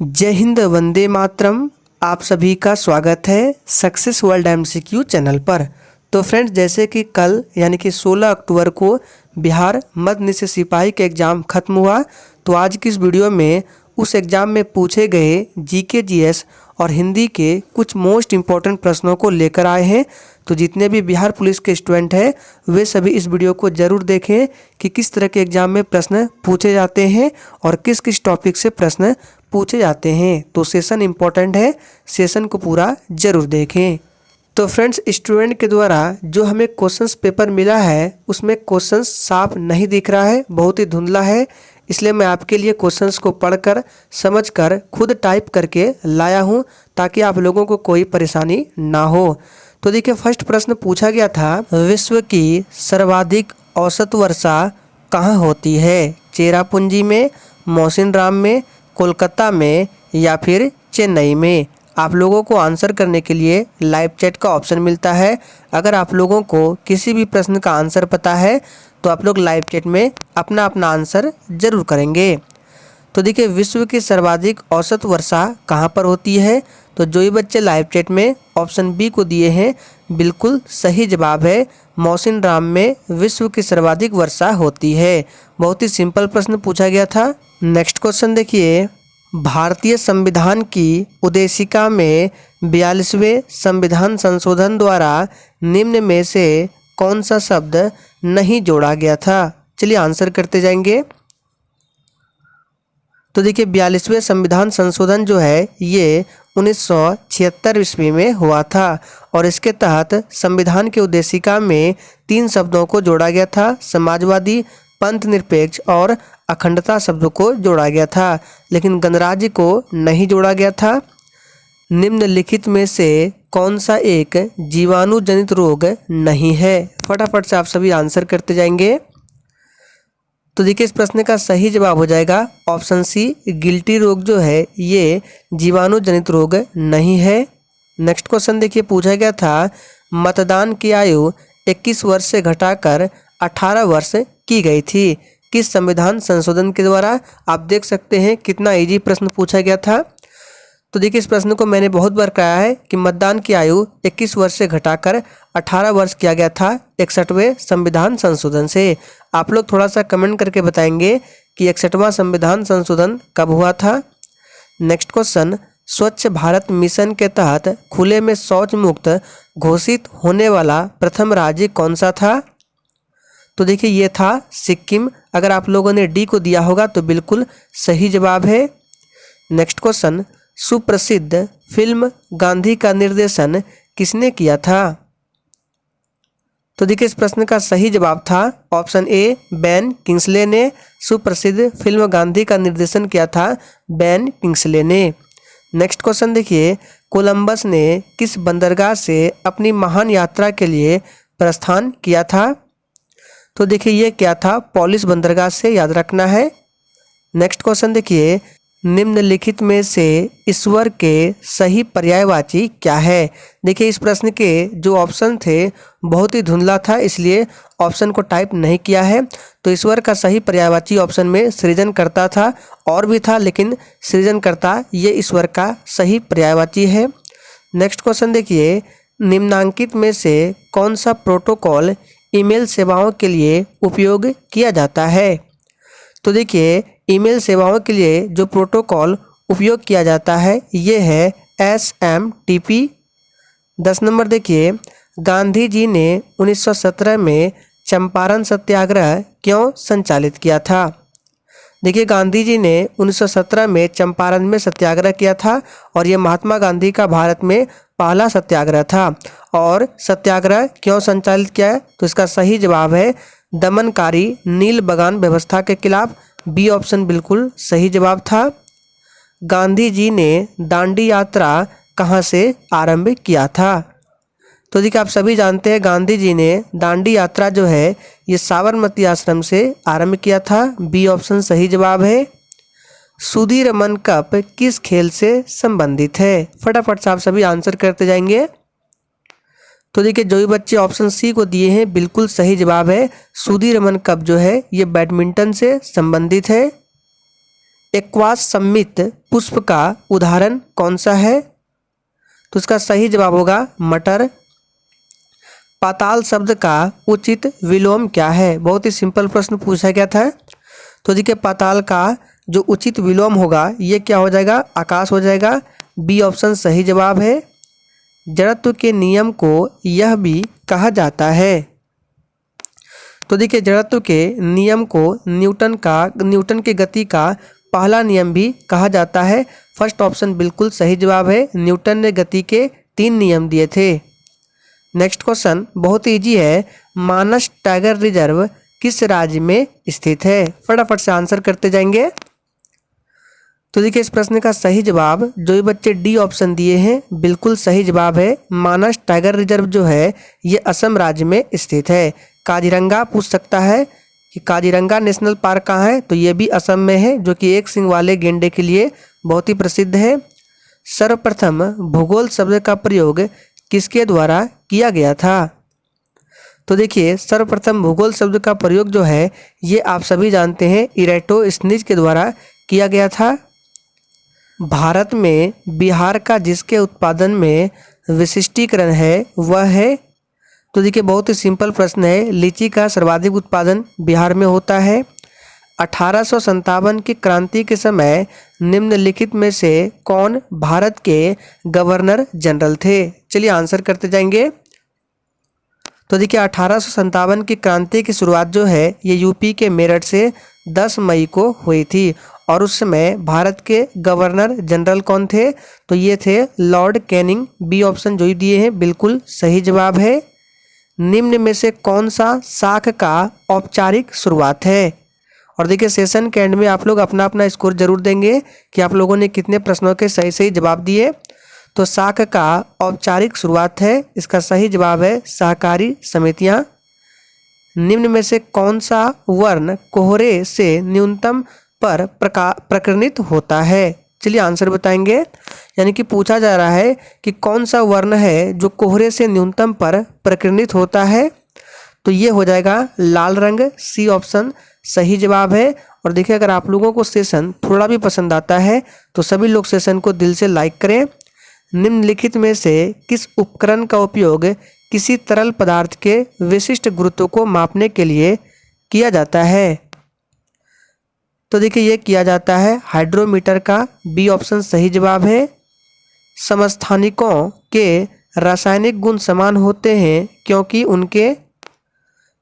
जय हिंद, वंदे मातरम। आप सभी का स्वागत है सक्सेस वर्ल्ड एमसीक्यू चैनल पर। तो फ्रेंड्स, जैसे कि कल यानी कि 16 अक्टूबर को बिहार मध्य निश्चित सिपाही का एग्ज़ाम खत्म हुआ, तो आज की इस वीडियो में उस एग्ज़ाम में पूछे गए जीके, जीएस और हिंदी के कुछ मोस्ट इम्पॉर्टेंट प्रश्नों को लेकर आए हैं। तो जितने भी बिहार पुलिस के स्टूडेंट हैं वे सभी इस वीडियो को ज़रूर देखें कि किस तरह के एग्ज़ाम में प्रश्न पूछे जाते हैं और किस किस टॉपिक से प्रश्न पूछे जाते हैं। तो सेशन इम्पॉर्टेंट है, सेशन को पूरा ज़रूर देखें। तो फ्रेंड्स, स्टूडेंट के द्वारा जो हमें क्वेश्चंस पेपर मिला है उसमें क्वेश्चंस साफ नहीं दिख रहा है, बहुत ही धुंधला है। इसलिए मैं आपके लिए क्वेश्चंस को पढ़कर समझकर खुद टाइप करके लाया हूं ताकि आप लोगों को कोई परेशानी ना हो। तो देखिए, फर्स्ट प्रश्न पूछा गया था, विश्व की सर्वाधिक औसत वर्षा कहाँ होती है? चेरापूंजी में, मौसिनराम में, कोलकाता में या फिर चेन्नई में? आप लोगों को आंसर करने के लिए लाइव चैट का ऑप्शन मिलता है। अगर आप लोगों को किसी भी प्रश्न का आंसर पता है तो आप लोग लाइव चैट में अपना अपना आंसर ज़रूर करेंगे। तो देखिए, विश्व की सर्वाधिक औसत वर्षा कहाँ पर होती है? तो जो ही बच्चे लाइव चैट में ऑप्शन बी को दिए हैं, बिल्कुल सही जवाब है, मौसिनराम में विश्व की सर्वाधिक वर्षा होती है। बहुत ही सिंपल प्रश्न पूछा गया था। नेक्स्ट क्वेश्चन देखिए, भारतीय संविधान की उद्देशिका में 42वें संविधान संशोधन द्वारा निम्न में से कौन सा शब्द नहीं जोड़ा गया था? चलिए आंसर करते जाएंगे। तो देखिए, 42वें संविधान संशोधन जो है ये 1976 ईस्वी में हुआ था और इसके तहत संविधान की उद्देशिका में 3 शब्दों को जोड़ा गया था, समाजवादी, पंथ निरपेक्ष और अखंडता शब्दों को जोड़ा गया था, लेकिन गणराज्य को नहीं जोड़ा गया था। निम्नलिखित में से कौन सा एक जीवाणु जनित रोग नहीं है? फटाफट से आप सभी आंसर करते जाएंगे। तो देखिए, इस प्रश्न का सही जवाब हो जाएगा ऑप्शन सी, गिल्टी रोग जो है ये जीवाणु जनित रोग नहीं है। नेक्स्ट क्वेश्चन देखिए, पूछा गया था, मतदान की आयु 21 वर्ष से घटाकर 18 वर्ष की गई थी, किस संविधान संशोधन के द्वारा? आप देख सकते हैं कितना इजी प्रश्न पूछा गया था। तो देखिए, इस प्रश्न को मैंने बहुत बार कहा है कि मतदान की आयु 21 वर्ष से घटाकर 18 वर्ष किया गया था 61वें संविधान संशोधन से। आप लोग थोड़ा सा कमेंट करके बताएंगे कि 61वां संविधान संशोधन कब हुआ था। नेक्स्ट क्वेश्चन, स्वच्छ भारत मिशन के तहत खुले में शौच मुक्त घोषित होने वाला प्रथम राज्य कौन सा था? तो देखिए, ये था सिक्किम। अगर आप लोगों ने डी को दिया होगा तो बिल्कुल सही जवाब है। नेक्स्ट क्वेश्चन, सुप्रसिद्ध फिल्म गांधी का निर्देशन किसने किया था? तो देखिए, इस प्रश्न का सही जवाब था ऑप्शन ए, बेन किंग्सले ने। सुप्रसिद्ध फिल्म गांधी का निर्देशन किया था बेन किंग्सले ने। नेक्स्ट क्वेश्चन देखिए, कोलंबस ने किस बंदरगाह से अपनी महान यात्रा के लिए प्रस्थान किया था? तो देखिए, ये क्या था, पॉलिस बंदरगाह से, याद रखना है। नेक्स्ट क्वेश्चन देखिए, निम्नलिखित में से ईश्वर के सही पर्यायवाची क्या है? देखिए, इस प्रश्न के जो ऑप्शन थे बहुत ही धुंधला था, इसलिए ऑप्शन को टाइप नहीं किया है। तो ईश्वर का सही पर्यायवाची ऑप्शन में सृजनकर्ता था, और भी था लेकिन सृजनकर्ता ये ईश्वर का सही पर्यायवाची है। नेक्स्ट क्वेश्चन देखिए, निम्नांकित में से कौन सा प्रोटोकॉल ईमेल सेवाओं के लिए उपयोग किया जाता है? तो देखिए, ईमेल सेवाओं के लिए जो प्रोटोकॉल उपयोग किया जाता है ये है SMTP। 10 नंबर देखिए, गांधी जी ने 1917 में चंपारण सत्याग्रह क्यों संचालित किया था? देखिए, गांधी जी ने 1917 में चंपारण में सत्याग्रह किया था और ये महात्मा गांधी का भारत में पहला सत्याग्रह था। और सत्याग्रह क्यों संचालित किया है? तो इसका सही जवाब है दमनकारी नील बगान व्यवस्था के खिलाफ। बी ऑप्शन बिल्कुल सही जवाब था। गांधी जी ने दांडी यात्रा कहाँ से आरंभ किया था? तो देखिए, आप सभी जानते हैं गांधी जी ने दांडी यात्रा जो है ये साबरमती आश्रम से आरंभ किया था। बी ऑप्शन सही जवाब है। सुदीरमन कप किस खेल से संबंधित है? फटाफट से आप सभी आंसर करते जाएंगे। तो देखिए, जो भी बच्चे ऑप्शन सी को दिए हैं बिल्कुल सही जवाब है। सुदीरमन कप जो है ये बैडमिंटन से संबंधित है। एक्वास सम्मित पुष्प का उदाहरण कौन सा है? तो इसका सही जवाब होगा मटर। पाताल शब्द का उचित विलोम क्या है? बहुत ही सिंपल प्रश्न पूछा गया था। तो देखिए पाताल का जो उचित विलोम होगा ये क्या हो जाएगा? आकाश हो जाएगा। बी ऑप्शन सही जवाब है। जड़त्व के नियम को यह भी कहा जाता है। तो देखिए जड़त्व के नियम को न्यूटन के गति का पहला नियम भी कहा जाता है। फर्स्ट ऑप्शन बिल्कुल सही जवाब है। न्यूटन ने गति के 3 नियम दिए थे। नेक्स्ट क्वेश्चन बहुत इजी है। मानस टाइगर रिजर्व किस राज्य में स्थित है? फटाफट से आंसर करते जाएंगे। तो देखिए इस प्रश्न का सही जवाब जो ये बच्चे डी ऑप्शन दिए हैं बिल्कुल सही जवाब है। मानस टाइगर रिजर्व जो है ये असम राज्य में स्थित है। काजीरंगा पूछ सकता है कि काजीरंगा नेशनल पार्क कहाँ है? तो ये भी असम में है, जो कि एक सिंग वाले गेंडे के लिए बहुत ही प्रसिद्ध है। सर्वप्रथम भूगोल शब्द का प्रयोग किसके द्वारा किया गया था? तो देखिए सर्वप्रथम भूगोल शब्द का प्रयोग जो है ये आप सभी जानते हैं इरेटोस्थनीज के द्वारा किया गया था। भारत में बिहार का जिसके उत्पादन में विशिष्टीकरण है वह है? तो देखिए बहुत ही सिंपल प्रश्न है। लीची का सर्वाधिक उत्पादन बिहार में होता है। 1857 की क्रांति के समय निम्नलिखित में से कौन भारत के गवर्नर जनरल थे? चलिए आंसर करते जाएंगे। तो देखिए 1857 की क्रांति की शुरुआत जो है ये यूपी के मेरठ से 10 मई को हुई थी और उस समय भारत के गवर्नर जनरल कौन थे? तो ये थे लॉर्ड कैनिंग। बी ऑप्शन जो ही दिए हैं बिल्कुल सही जवाब है। निम्न में से कौन सा शाख का औपचारिक शुरुआत है? और देखिए सेशन के एंड में आप लोग अपना अपना स्कोर जरूर देंगे कि आप लोगों ने कितने प्रश्नों के सही सही जवाब दिए। तो शाख का औपचारिक शुरुआत है, इसका सही जवाब है सहकारी समितियां। निम्न में से कौन सा वर्ण कोहरे से न्यूनतम पर प्रकरणित होता है? चलिए आंसर बताएंगे। यानी कि पूछा जा रहा है कि कौन सा वर्ण है जो कोहरे से न्यूनतम पर प्रकरणित होता है? तो ये हो जाएगा लाल रंग। सी ऑप्शन सही जवाब है। और देखिए अगर आप लोगों को सेशन थोड़ा भी पसंद आता है तो सभी लोग सेशन को दिल से लाइक करें। निम्नलिखित में से किस उपकरण का उपयोग किसी तरल पदार्थ के विशिष्ट गुरुत्व को मापने के लिए किया जाता है? तो देखिए ये किया जाता है हाइड्रोमीटर का। बी ऑप्शन सही जवाब है। समस्थानिकों के रासायनिक गुण समान होते हैं क्योंकि उनके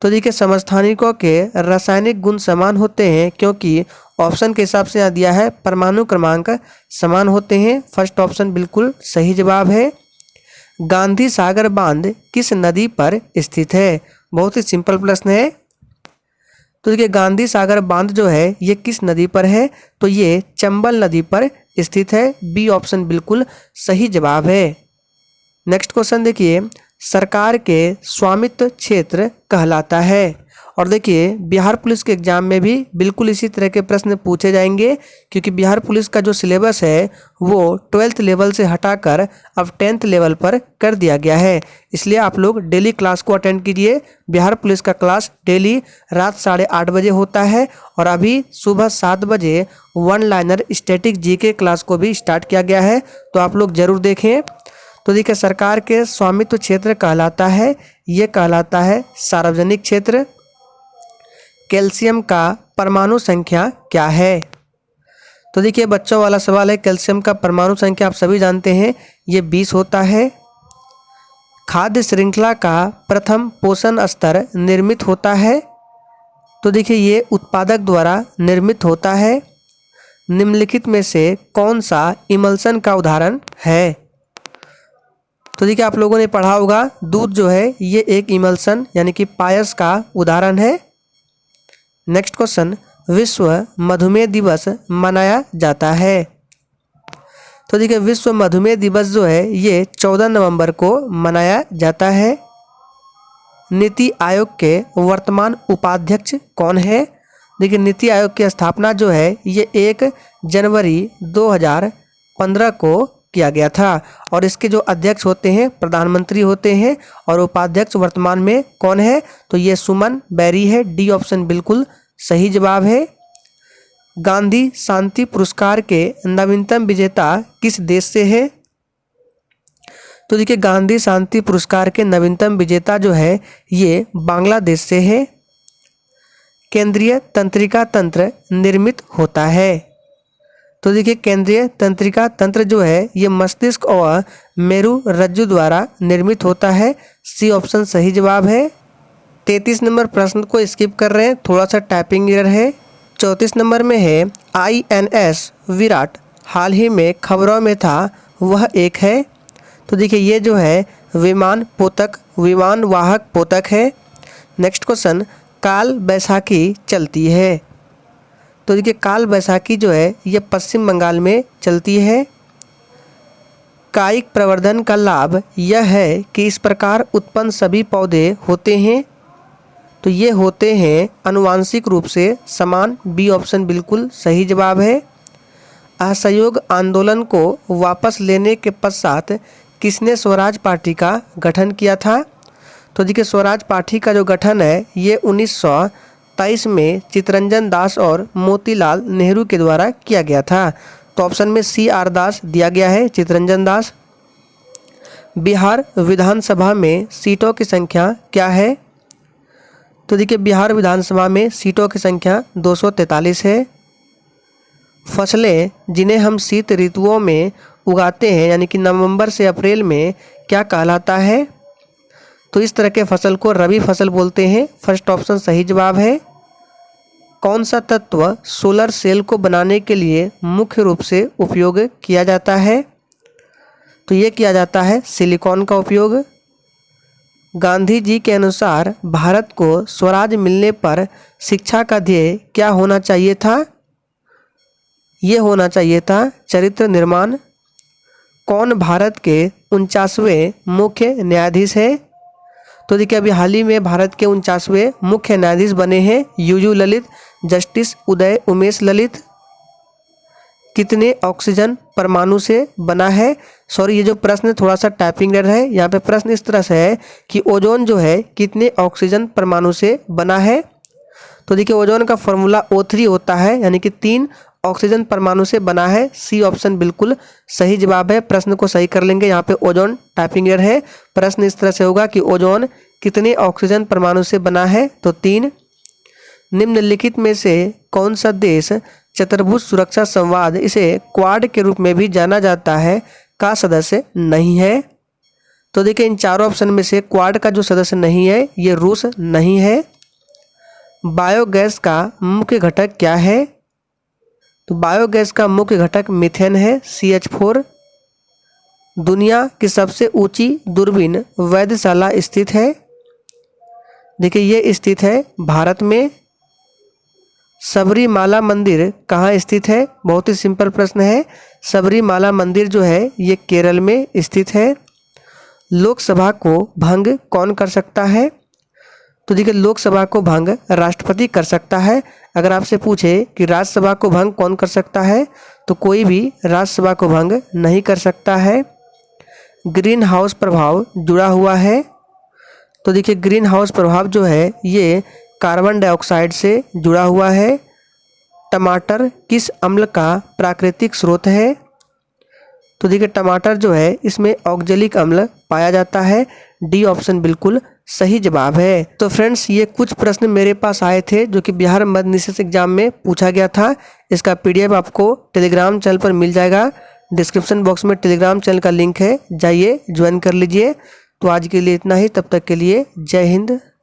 तो देखिए समस्थानिकों के रासायनिक गुण समान होते हैं क्योंकि ऑप्शन के हिसाब से यहाँ दिया है परमाणु क्रमांक समान होते हैं। फर्स्ट ऑप्शन बिल्कुल सही जवाब है। गांधी सागर बांध किस नदी पर स्थित है? बहुत ही सिंपल प्रश्न है। तो देखिए गांधी सागर बांध जो है ये किस नदी पर है? तो ये चंबल नदी पर स्थित है। बी ऑप्शन बिल्कुल सही जवाब है। नेक्स्ट क्वेश्चन देखिए सरकार के स्वामित्व क्षेत्र कहलाता है। और देखिए बिहार पुलिस के एग्जाम में भी बिल्कुल इसी तरह के प्रश्न पूछे जाएंगे क्योंकि बिहार पुलिस का जो सिलेबस है वो 12th लेवल से हटाकर अब 10th लेवल पर कर दिया गया है। इसलिए आप लोग डेली क्लास को अटेंड कीजिए। बिहार पुलिस का क्लास डेली रात 8:30 बजे होता है और अभी सुबह 7 बजे 1 लाइनर स्टैटिक जीके क्लास को भी स्टार्ट किया गया है, तो आप लोग जरूर देखें। तो देखिए सरकार के स्वामित्व क्षेत्र कहलाता है, ये कहलाता है सार्वजनिक क्षेत्र। कैल्शियम का परमाणु संख्या क्या है? तो देखिए बच्चों वाला सवाल है। कैल्शियम का परमाणु संख्या आप सभी जानते हैं ये 20 होता है। खाद्य श्रृंखला का प्रथम पोषण स्तर निर्मित होता है। तो देखिए ये उत्पादक द्वारा निर्मित होता है। निम्नलिखित में से कौन सा इमल्सन का उदाहरण है? तो देखिए आप लोगों ने पढ़ा होगा दूध जो है ये एक इमल्सन यानी कि पायस का उदाहरण है। नेक्स्ट क्वेश्चन विश्व मधुमेह दिवस मनाया जाता है। तो देखिए विश्व मधुमेह दिवस जो है ये 14 नवंबर को मनाया जाता है। नीति आयोग के वर्तमान उपाध्यक्ष कौन है? देखिए नीति आयोग की स्थापना जो है ये 1 जनवरी 2015 को किया गया था और इसके जो अध्यक्ष होते हैं प्रधानमंत्री होते हैं और उपाध्यक्ष वर्तमान में कौन है? तो ये सुमन बैरी है। डी ऑप्शन बिल्कुल सही जवाब है। गांधी शांति पुरस्कार के नवीनतम विजेता किस देश से है? तो देखिए गांधी शांति पुरस्कार के नवीनतम विजेता जो है ये बांग्लादेश से है। केंद्रीय तंत्रिका तंत्र निर्मित होता है। तो देखिए केंद्रीय तंत्रिका तंत्र जो है ये मस्तिष्क और मेरु रज्जु द्वारा निर्मित होता है। सी ऑप्शन सही जवाब है। 33 नंबर प्रश्न को स्किप कर रहे हैं, थोड़ा सा टाइपिंग एरर है। 34 नंबर में है INS विराट हाल ही में खबरों में था, वह एक है। तो देखिए ये जो है विमान वाहक पोतक है। नेक्स्ट क्वेश्चन, काल बैसाखी चलती है। तो देखिए काल बैसाखी जो है ये पश्चिम बंगाल में चलती है। कायिक प्रवर्धन का लाभ यह है कि इस प्रकार उत्पन्न सभी पौधे होते हैं। तो ये होते हैं आनुवांशिक रूप से समान। बी ऑप्शन बिल्कुल सही जवाब है। असहयोग आंदोलन को वापस लेने के पश्चात किसने स्वराज पार्टी का गठन किया था? तो देखिए स्वराज पार्टी का जो गठन है ये 1923 में चित्तरंजन दास और मोतीलाल नेहरू के द्वारा किया गया था। तो ऑप्शन में CR दास दिया गया है, चित्तरंजन दास। बिहार विधानसभा में सीटों की संख्या क्या है? तो देखिए बिहार विधानसभा में सीटों की संख्या 243 है। फसलें जिन्हें हम शीत ऋतुओं में उगाते हैं यानी कि नवंबर से अप्रैल में क्या कहलाता है? तो इस तरह के फसल को रबी फसल बोलते हैं। फर्स्ट ऑप्शन सही जवाब है। कौन सा तत्व सोलर सेल को बनाने के लिए मुख्य रूप से उपयोग किया जाता है? तो ये किया जाता है सिलिकॉन का उपयोग। गांधी जी के अनुसार भारत को स्वराज मिलने पर शिक्षा का ध्येय क्या होना चाहिए था? ये होना चाहिए था चरित्र निर्माण। कौन भारत के 49वें मुख्य न्यायाधीश है? तो देखिए अभी हाल ही में भारत के 49वें मुख्य न्यायाधीश बने हैं UU ललित, जस्टिस उदय उमेश ललित। कितने ऑक्सीजन परमाणु से बना है? सॉरी ये जो प्रश्न थोड़ा सा टाइपिंग एरर है। यहाँ पे प्रश्न इस तरह से है कि ओजोन जो है कितने ऑक्सीजन परमाणु से बना है? तो देखिए ओजोन का फॉर्मूला O3 होता है यानी कि 3 ऑक्सीजन परमाणु से बना है। सी ऑप्शन बिल्कुल सही जवाब है। प्रश्न को सही कर लेंगे, यहाँ पे ओजोन टाइपिंग एरर है। प्रश्न इस तरह से होगा कि ओजोन कितने ऑक्सीजन परमाणु से बना है? तो 3। निम्नलिखित में से कौन सा देश चतुर्भुज सुरक्षा संवाद, इसे क्वाड के रूप में भी जाना जाता है, का सदस्य नहीं है? तो देखिए इन चारों ऑप्शन में से क्वाड का जो सदस्य नहीं है ये रूस नहीं है। बायोगैस का मुख्य घटक क्या है? तो बायोगैस का मुख्य घटक मीथेन है, CH4। दुनिया की सबसे ऊंची दूरबीन वेधशाला स्थित है? देखिए ये स्थित है भारत में। सबरीमाला मंदिर कहाँ स्थित है? बहुत ही सिंपल प्रश्न है। सबरीमाला मंदिर जो है ये केरल में स्थित है। लोकसभा को भंग कौन कर सकता है? तो देखिए लोकसभा को भंग राष्ट्रपति कर सकता है। अगर आपसे पूछे कि राज्यसभा को भंग कौन कर सकता है तो कोई भी राज्यसभा को भंग नहीं कर सकता है। ग्रीन हाउस प्रभाव जुड़ा हुआ है। तो देखिए ग्रीन हाउस प्रभाव जो है ये कार्बन डाइऑक्साइड से जुड़ा हुआ है। टमाटर किस अम्ल का प्राकृतिक स्रोत है? तो देखिए टमाटर जो है इसमें ऑक्जेलिक अम्ल पाया जाता है। डी ऑप्शन बिल्कुल सही जवाब है। तो फ्रेंड्स ये कुछ प्रश्न मेरे पास आए थे जो कि बिहार मध्य निषेध एग्जाम में पूछा गया था। इसका PDF आपको टेलीग्राम चैनल पर मिल जाएगा। डिस्क्रिप्शन बॉक्स में टेलीग्राम चैनल का लिंक है, जाइए ज्वाइन कर लीजिए। तो आज के लिए इतना ही, तब तक के लिए जय हिंद।